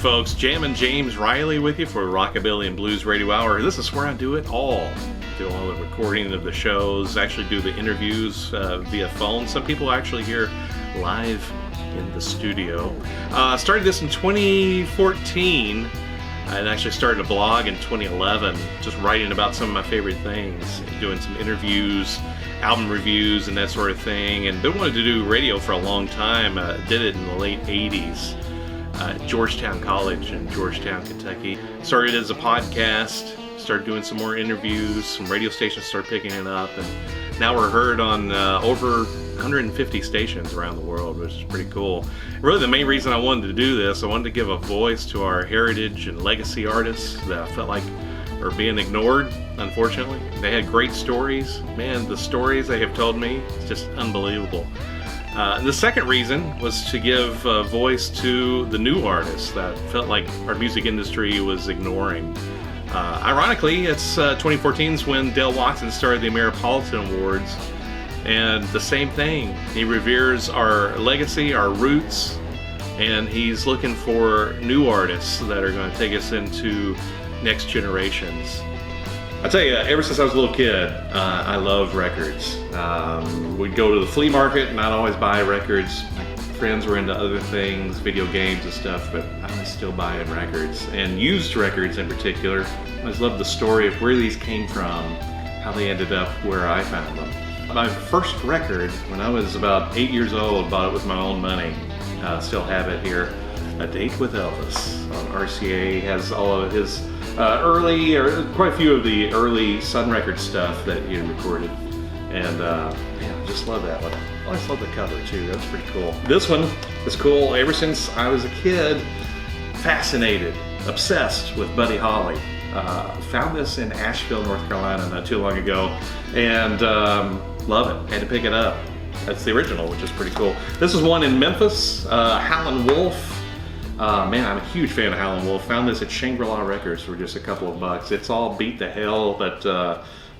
folks, Jammin James Riley with you for Rockabilly and Blues Radio Hour. This is where I do it all. Do all the recording of the shows, actually do the interviews via phone. Some people actually hear live in the studio. Started this in 2014. I actually started a blog in 2011, just writing about some of my favorite things, doing some interviews, album reviews, and that sort of thing. And been wanting to do radio for a long time. Did it in the late 80s. Georgetown College in Georgetown, Kentucky. Started as a podcast, started doing some more interviews, some radio stations started picking it up, and now we're heard on over 150 stations around the world, which is pretty cool. Really the main reason I wanted to do this, I wanted to give a voice to our heritage and legacy artists that I felt like are being ignored, unfortunately. They had great stories. Man, the stories they have told me, it's just unbelievable. The second reason was to give voice to the new artists that felt like our music industry was ignoring. Ironically, it's 2014's when Dale Watson started the Ameripolitan Awards, and the same thing. He reveres our legacy, our roots, and he's looking for new artists that are going to take us into next generations. I tell you, ever since I was a little kid, I loved records. We'd go to the flea market and I'd always buy records. My friends were into other things, video games and stuff, but I was still buying records, and used records in particular. I always loved the story of where these came from, how they ended up where I found them. My first record, when I was about 8 years old, bought it with my own money. Still have it here. A Date with Elvis on RCA. Has all of his quite a few of the early Sun Records stuff that he recorded. And man, I just love that one. I always love the cover too, that's pretty cool. This one is cool ever since I was a kid. Fascinated, obsessed with Buddy Holly. Found this in Asheville, North Carolina not too long ago, and love it, had to pick it up. That's the original, which is pretty cool. This is one in Memphis, Howlin' Wolf. Man, I'm a huge fan of Howlin' Wolf. Found this at Shangri-La Records for just a couple of bucks. It's all beat to hell, but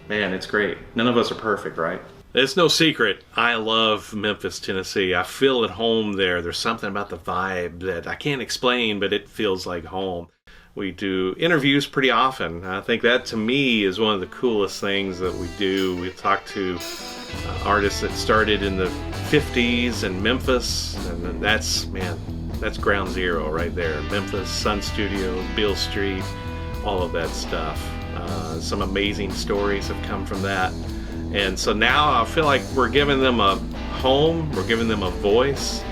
man, it's great. None of us are perfect, right? It's no secret, I love Memphis, Tennessee. I feel at home there. There's something about the vibe that I can't explain, but it feels like home. We do interviews pretty often. I think that, to me, is one of the coolest things that we do. We talk to artists that started in the 50s in Memphis, and that's ground zero right there. Memphis, Sun Studio, Beale Street, all of that stuff. Some amazing stories have come from that. And so now I feel like we're giving them a home, we're giving them a voice,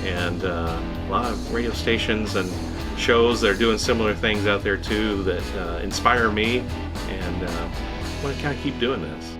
and a lot of radio stations and shows that are doing similar things out there too that inspire me, and I want to kind of keep doing this.